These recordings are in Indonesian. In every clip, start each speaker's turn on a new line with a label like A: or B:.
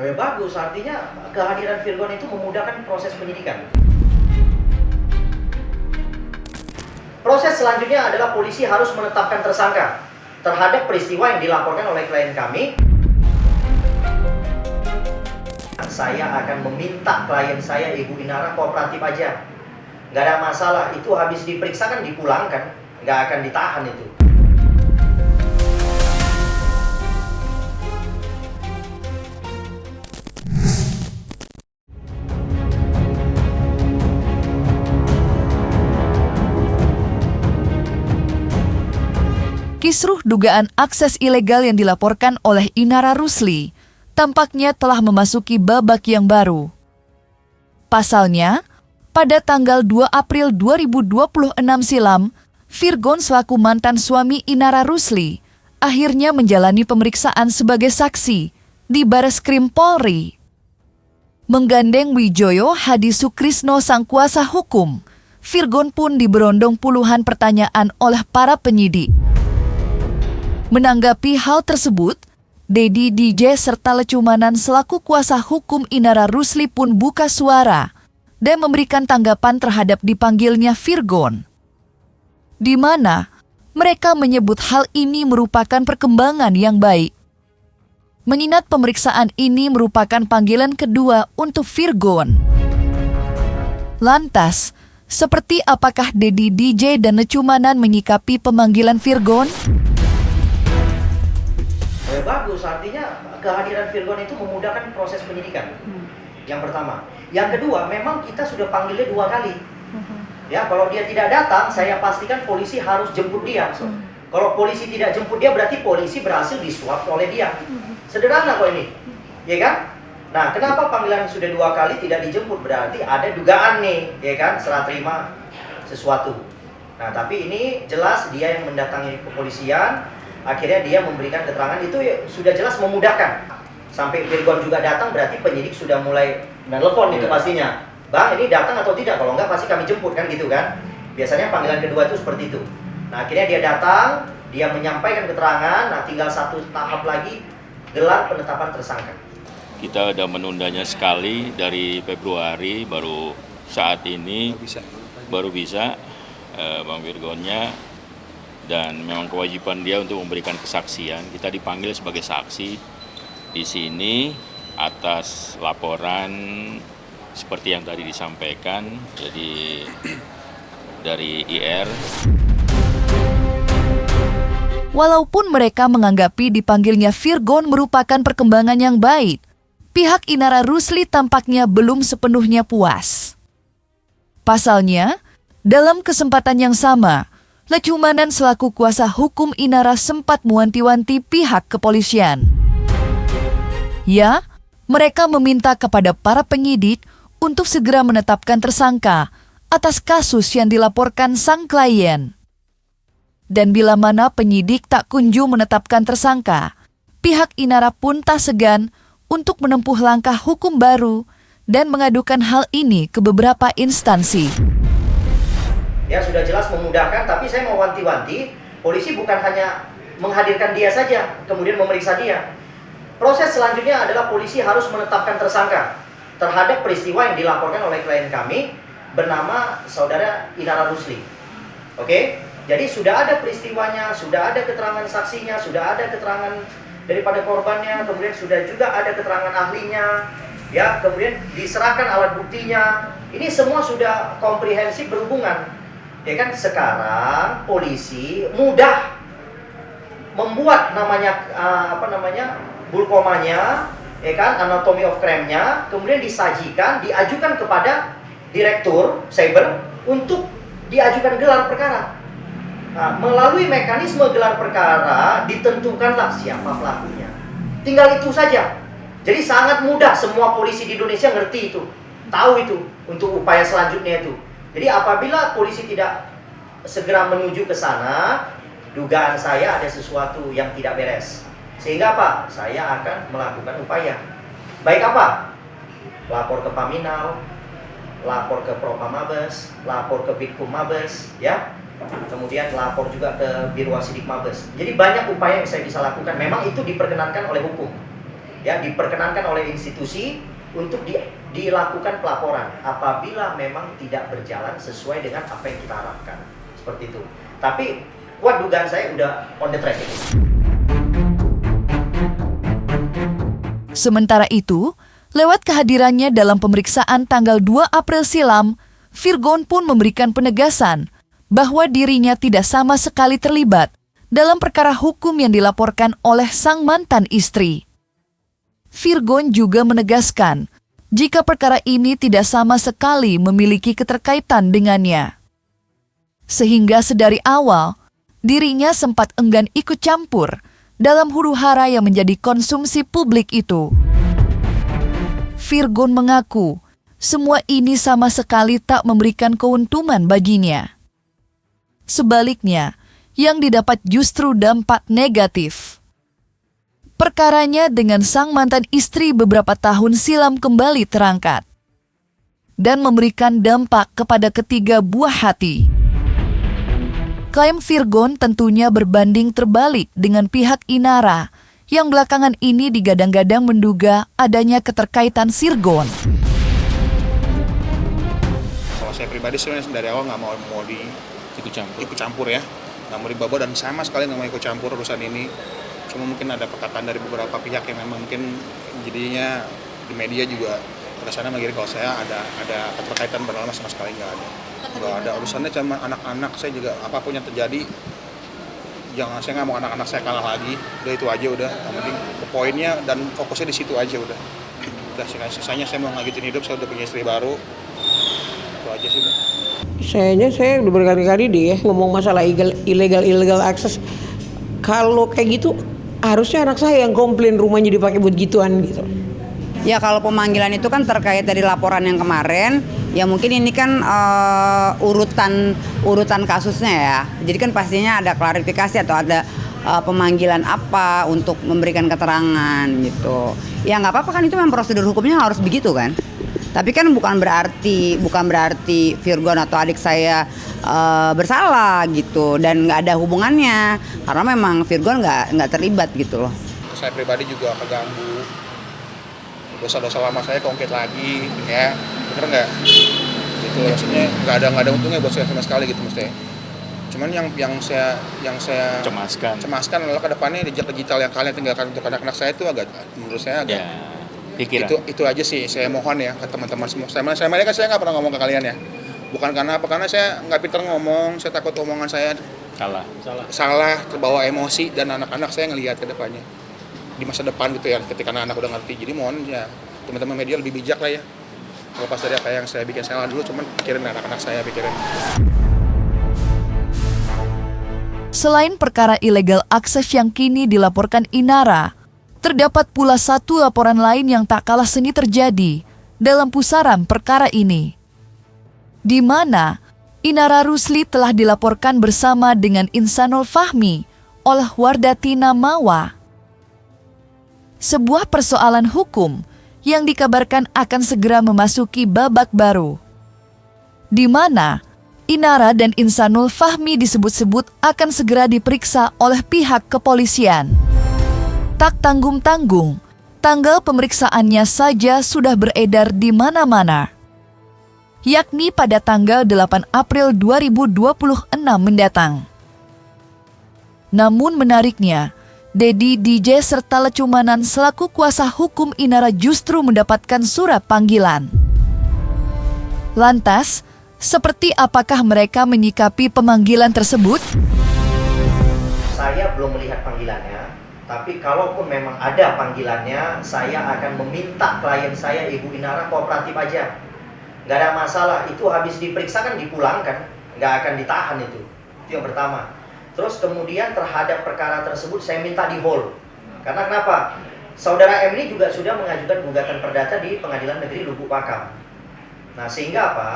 A: Ya bagus, artinya kehadiran Virgon itu memudahkan proses penyidikan. Proses selanjutnya adalah polisi harus menetapkan tersangka terhadap peristiwa yang dilaporkan oleh klien kami. Saya akan meminta klien saya, Ibu Inara, kooperatif aja. Nggak ada masalah, itu habis diperiksa kan dipulangkan, nggak akan ditahan itu.
B: Kisruh dugaan akses ilegal yang dilaporkan oleh Inara Rusli tampaknya telah memasuki babak yang baru. Pasalnya, pada tanggal 2 April 2026 silam, Virgon selaku mantan suami Inara Rusli akhirnya menjalani pemeriksaan sebagai saksi di Bareskrim Polri. Menggandeng Wijoyo Hadi Sukrisno sang kuasa hukum, Virgon pun diberondong puluhan pertanyaan oleh para penyidik. Menanggapi hal tersebut, Dedi DJ serta Lecumanan selaku kuasa hukum Inara Rusli pun buka suara dan memberikan tanggapan terhadap dipanggilnya Virgon, di mana mereka menyebut hal ini merupakan perkembangan yang baik. Mengingat pemeriksaan ini merupakan panggilan kedua untuk Virgon. Lantas, seperti apakah Dedi DJ dan Lecumanan menyikapi pemanggilan Virgon?
A: Ya bagus, artinya kehadiran Virgon itu memudahkan proses penyidikan. Yang pertama. Yang kedua, memang kita sudah panggilnya 2 kali. Ya, kalau dia tidak datang, saya pastikan polisi harus jemput dia. Kalau polisi tidak jemput dia, berarti polisi berhasil disuap oleh dia. Sederhana kok ini, ya kan? Nah, kenapa panggilan sudah 2 kali tidak dijemput? Berarti ada dugaan nih, ya kan? Serah terima sesuatu. Nah, tapi ini jelas dia yang mendatangi kepolisian. Akhirnya dia memberikan keterangan, itu ya sudah jelas memudahkan. Sampai Virgon juga datang, berarti penyidik sudah mulai menelpon itu pastinya. Bang, ini datang atau tidak? Kalau enggak pasti kami jemput, kan gitu kan. Biasanya panggilan kedua itu seperti itu. Nah, akhirnya dia datang, dia menyampaikan keterangan. Nah, tinggal satu tahap lagi, gelar penetapan tersangka.
C: Kita udah menundanya sekali dari Februari, baru saat ini baru bisa Bang Virgonnya. Dan memang kewajiban dia untuk memberikan kesaksian. Kita dipanggil sebagai saksi di sini atas laporan seperti yang tadi disampaikan, jadi dari IR.
B: Walaupun mereka menganggapi dipanggilnya Virgon merupakan perkembangan yang baik, pihak Inara Rusli tampaknya belum sepenuhnya puas. Pasalnya, dalam kesempatan yang sama, Lecumanan selaku kuasa hukum Inara sempat mewanti-wanti pihak kepolisian. Ya, mereka meminta kepada para penyidik untuk segera menetapkan tersangka atas kasus yang dilaporkan sang klien. Dan bila mana penyidik tak kunjung menetapkan tersangka, pihak Inara pun tak segan untuk menempuh langkah hukum baru dan mengadukan hal ini ke beberapa instansi.
A: Ya sudah jelas memudahkan, tapi saya mau wanti-wanti, polisi bukan hanya menghadirkan dia saja, kemudian memeriksa dia. Proses selanjutnya adalah polisi harus menetapkan tersangka terhadap peristiwa yang dilaporkan oleh klien kami bernama saudara Inara Rusli. Oke? Jadi sudah ada peristiwanya, sudah ada keterangan saksinya, sudah ada keterangan daripada korbannya, kemudian sudah juga ada keterangan ahlinya, ya, kemudian diserahkan alat buktinya. Ini semua sudah komprehensif berhubungan. Ya kan, sekarang polisi mudah membuat bulkomanya, ya kan, anatomy of crime-nya, kemudian disajikan, diajukan kepada direktur cyber untuk diajukan gelar perkara. Nah, melalui mekanisme gelar perkara ditentukanlah siapa pelakunya. Tinggal itu saja. Jadi sangat mudah, semua polisi di Indonesia ngerti itu, tahu itu untuk upaya selanjutnya itu. Jadi apabila polisi tidak segera menuju ke sana, dugaan saya ada sesuatu yang tidak beres. Sehingga apa? Saya akan melakukan upaya. Baik apa? Lapor ke Paminal, lapor ke Propam Mabes, lapor ke Bitkum Mabes, ya. Kemudian lapor juga ke Birwasidik Mabes. Jadi banyak upaya yang saya bisa lakukan. Memang itu diperkenankan oleh hukum. ya diperkenankan oleh institusi untuk dilakukan pelaporan apabila memang tidak berjalan sesuai dengan apa yang kita harapkan. Seperti itu. Tapi kuat dugaan saya udah on the track ini.
B: Sementara itu, lewat kehadirannya dalam pemeriksaan tanggal 2 April silam, Virgon pun memberikan penegasan bahwa dirinya tidak sama sekali terlibat dalam perkara hukum yang dilaporkan oleh sang mantan istri. Virgon juga menegaskan jika perkara ini tidak sama sekali memiliki keterkaitan dengannya. Sehingga sedari awal, dirinya sempat enggan ikut campur dalam huru-hara yang menjadi konsumsi publik itu. Virgon mengaku semua ini sama sekali tak memberikan keuntungan baginya. Sebaliknya, yang didapat justru dampak negatif. Perkaranya dengan sang mantan istri beberapa tahun silam kembali terangkat dan memberikan dampak kepada ketiga buah hati. Klaim Virgon tentunya berbanding terbalik dengan pihak Inara yang belakangan ini digadang-gadang menduga adanya keterkaitan Virgon.
D: Kalau saya pribadi sebenarnya dari awal nggak mau ikut campur ya, nggak mau dibawa dan sama sekali nggak mau ikut campur urusan ini. Cuma mungkin ada perkataan dari beberapa pihak yang memang mungkin jadinya di media juga terkesannya mengira kalau saya ada keterkaitan, padahal sama sekali nggak ada urusannya sama anak-anak saya juga. Apapun yang terjadi, saya nggak mau anak-anak saya kalah lagi, udah itu aja udah, yang penting ke poinnya dan fokusnya di situ aja udah sisanya saya mau ngagitin hidup, saya udah punya istri baru, itu aja sih udah.
E: Saya udah berkali-kali deh ngomong masalah illegal access. Kalau kayak gitu harusnya anak saya yang komplain rumahnya dipakai buat gituan gitu.
F: Ya kalau pemanggilan itu kan terkait dari laporan yang kemarin, ya mungkin ini kan urutan kasusnya ya. Jadi kan pastinya ada klarifikasi atau ada pemanggilan apa untuk memberikan keterangan gitu. Ya nggak apa-apa kan, itu memang prosedur hukumnya harus begitu kan. Tapi kan bukan berarti Virgon atau adik saya bersalah gitu, dan nggak ada hubungannya karena memang Virgon nggak terlibat gitu loh.
D: Saya pribadi juga keganggu, dosa-dosa lama saya keungkit lagi, ya bener nggak? Gitu maksudnya nggak ada untungnya buat saya sama sekali gitu mestinya. Cuman yang saya cemaskan adalah kedepannya jejak digital yang kalian tinggalkan untuk anak-anak saya itu menurut saya agak itu aja sih. Saya mohon ya ke teman-teman semua. Saya mereka saya nggak pernah ngomong ke kalian ya. Bukan karena apa, karena saya nggak pintar ngomong, saya takut omongan saya salah, terbawa emosi, dan anak-anak saya ngelihat ke depannya di masa depan gitu ya, ketika anak udah ngerti. Jadi mohon ya teman-teman media lebih bijak lah ya, lepas dari apa yang saya bikin salah dulu, cuman pikirin anak-anak saya, pikirin.
B: Selain perkara illegal access yang kini dilaporkan Inara, terdapat pula satu laporan lain yang tak kalah seni terjadi dalam pusaran perkara ini, di mana Inara Rusli telah dilaporkan bersama dengan Insanul Fahmi oleh Wardatina Mawa. Sebuah persoalan hukum yang dikabarkan akan segera memasuki babak baru, di mana Inara dan Insanul Fahmi disebut-sebut akan segera diperiksa oleh pihak kepolisian. Tak tanggung-tanggung, tanggal pemeriksaannya saja sudah beredar di mana-mana, yakni pada tanggal 8 April 2026 mendatang. Namun menariknya, Dedi DJ serta Lecumanan selaku kuasa hukum Inara justru mendapatkan surat panggilan. Lantas, seperti apakah mereka menyikapi pemanggilan tersebut?
A: Saya belum melihat panggilannya, tapi kalaupun memang ada panggilannya, saya akan meminta klien saya, Ibu Inara, kooperatif aja. Nggak ada masalah, itu habis diperiksa kan dipulangkan, nggak akan ditahan itu yang pertama. Terus kemudian terhadap perkara tersebut saya minta di hold. Karena kenapa? Saudara M ini juga sudah mengajukan gugatan perdata di Pengadilan Negeri Lubuk Pakam. Nah sehingga apa?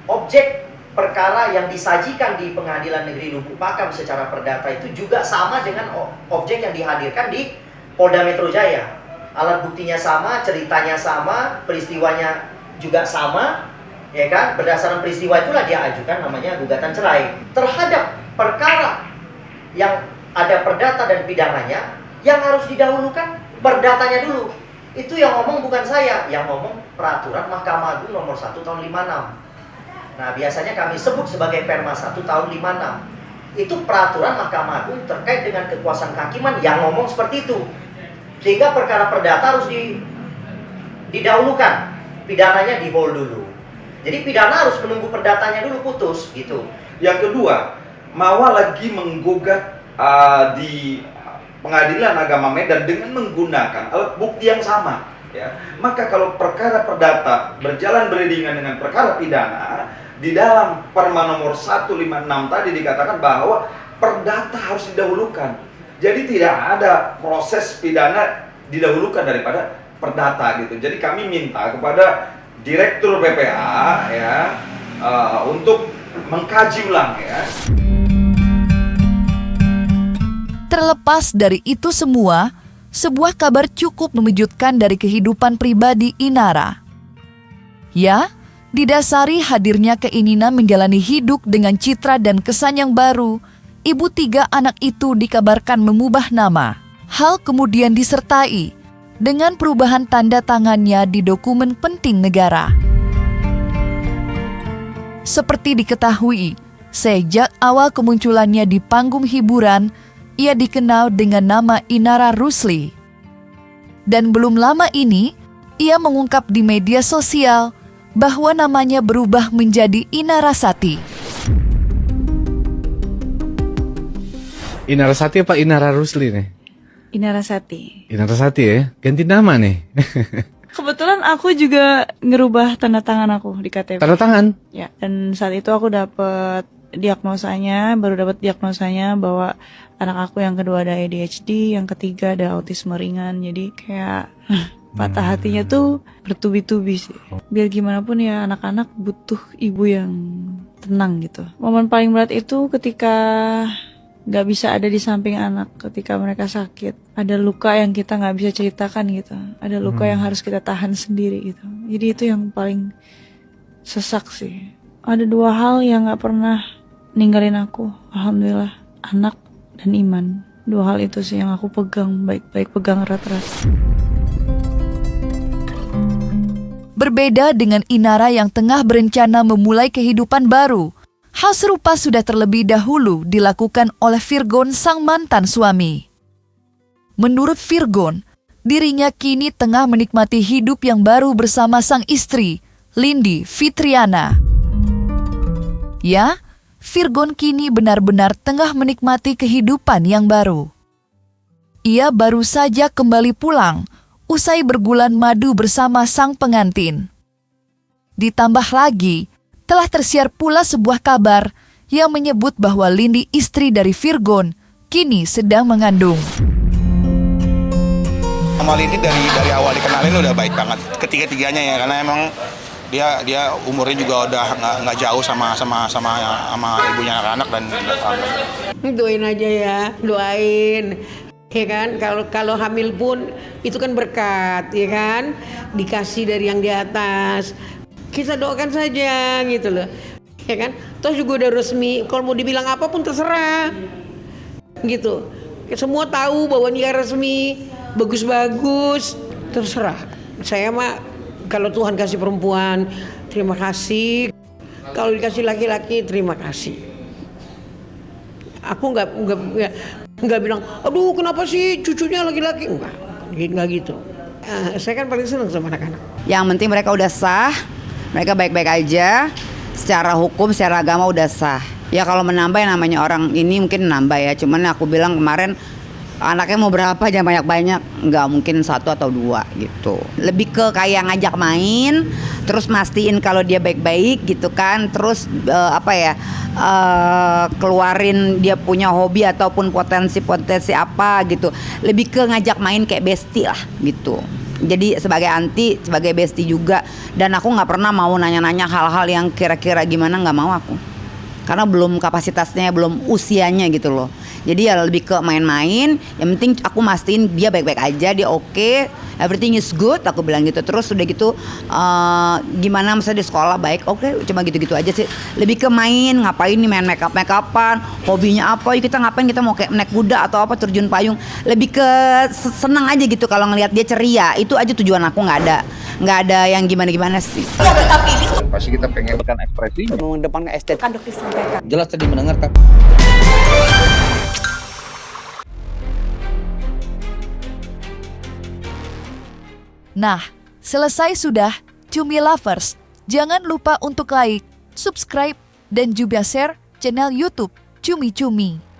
A: Objek perkara yang disajikan di Pengadilan Negeri Lubuk Pakam secara perdata itu juga sama dengan objek yang dihadirkan di Polda Metro Jaya. Alat buktinya sama, ceritanya sama, peristiwanya juga sama, ya kan? Berdasarkan peristiwa itulah dia ajukan namanya gugatan cerai. Terhadap perkara yang ada perdata dan pidananya, yang harus didahulukan perdatanya dulu. Itu yang ngomong bukan saya, yang ngomong peraturan Mahkamah Agung nomor 1 tahun 56. Nah, biasanya kami sebut sebagai Perma 1 tahun 56. Itu peraturan Mahkamah Agung terkait dengan kekuasaan kehakiman yang ngomong seperti itu. Sehingga perkara perdata harus didahulukan, pidananya di hold dulu. Jadi pidana harus menunggu perdatanya dulu putus gitu.
G: Yang kedua, Mawa lagi menggugat di Pengadilan Agama Medan dengan menggunakan alat bukti yang sama, ya. Maka kalau perkara perdata berjalan beriringan dengan perkara pidana, di dalam Perma nomor 156 tadi dikatakan bahwa perdata harus didahulukan. Jadi tidak ada proses pidana didahulukan daripada perdata gitu. Jadi kami minta kepada Direktur PPA ya untuk mengkaji ulang ya.
B: Terlepas dari itu semua, sebuah kabar cukup mengejutkan dari kehidupan pribadi Inara. Ya, didasari hadirnya keinginan menjalani hidup dengan citra dan kesan yang baru, ibu 3 anak itu dikabarkan mengubah nama. Hal kemudian disertai dengan perubahan tanda tangannya di dokumen penting negara. Seperti diketahui, sejak awal kemunculannya di panggung hiburan, ia dikenal dengan nama Inara Rusli. Dan belum lama ini, ia mengungkap di media sosial bahwa namanya berubah menjadi Inarasati.
H: Inarasati apa Inara Rusli nih?
I: Inarasati.
H: Inarasati ya, ganti nama nih.
I: Kebetulan aku juga ngerubah tanda tangan aku di KTP.
H: Tanda tangan?
I: Ya, dan saat itu aku baru dapat diagnosanya bahwa anak aku yang kedua ada ADHD, yang ketiga ada autisme ringan. Jadi kayak patah hatinya tuh bertubi-tubi sih. Biar gimana pun ya anak-anak butuh ibu yang tenang gitu. Momen paling berat itu ketika gak bisa ada di samping anak ketika mereka sakit. Ada luka yang kita gak bisa ceritakan gitu. Ada luka yang harus kita tahan sendiri gitu. Jadi itu yang paling sesak sih. Ada 2 hal yang gak pernah ninggalin aku, alhamdulillah, anak dan iman. 2 hal itu sih yang aku pegang baik-baik, pegang erat-erat.
B: Berbeda dengan Inara yang tengah berencana memulai kehidupan baru, hal serupa sudah terlebih dahulu dilakukan oleh Virgon sang mantan suami. Menurut Virgon, dirinya kini tengah menikmati hidup yang baru bersama sang istri, Lindy Fitriana. Ya, Virgon kini benar-benar tengah menikmati kehidupan yang baru. Ia baru saja kembali pulang usai berbulan madu bersama sang pengantin. Ditambah lagi, telah tersiar pula sebuah kabar yang menyebut bahwa Lindy, istri dari Virgon, kini sedang mengandung.
D: Sama Lindy dari awal dikenalin udah baik banget, ketiga-tiganya ya, karena emang dia umurnya juga udah nggak jauh sama ibunya anak-anak dan
E: Doain aja ya, doain. Ya kan, kalau hamil pun itu kan berkat, ya kan, dikasih dari yang di atas. Kita doakan saja gitu loh, ya kan. Toh juga udah resmi, kalau mau dibilang apapun terserah, gitu. Semua tahu bahwa nikah resmi, bagus-bagus, terserah. Saya mah kalau Tuhan kasih perempuan, terima kasih. Kalau dikasih laki-laki, terima kasih. Aku nggak bilang, aduh kenapa sih cucunya laki-laki, nggak gitu. Saya kan paling senang sama anak-anak.
F: Yang penting mereka udah sah, mereka baik-baik aja. Secara hukum, secara agama udah sah. Ya kalau menambah yang namanya orang ini mungkin nambah ya. Cuman aku bilang kemarin anaknya mau berapa jangan banyak-banyak, nggak mungkin 1 atau 2 gitu. Lebih ke kayak ngajak main, terus mastiin kalau dia baik-baik gitu kan. Terus keluarin dia punya hobi ataupun potensi apa gitu. Lebih ke ngajak main kayak bestie lah gitu. Jadi sebagai anti, sebagai bestie juga. Dan aku nggak pernah mau nanya-nanya hal-hal yang kira-kira gimana, nggak mau aku. Karena belum kapasitasnya, belum usianya gitu loh. Jadi ya lebih ke main-main. Yang penting aku mastiin dia baik-baik aja, dia oke, everything is good, aku bilang gitu. Terus udah gitu gimana misalnya di sekolah baik, oke, cuma gitu-gitu aja sih. Lebih ke main, ngapain nih, main make-upan, hobinya apa, yuk kita ngapain, kita mau kayak naik kuda atau apa, terjun payung. Lebih ke senang aja gitu kalau ngelihat dia ceria. Itu aja tujuan aku, nggak ada yang gimana-gimana sih.
D: Pasti kita pengen
J: ekspresinya
E: Mengedepankan estetika.
J: jelas tadi mendengarkan.
B: Nah, selesai sudah Cumi Lovers. Jangan lupa untuk like, subscribe, dan juga share channel YouTube Cumi Cumi.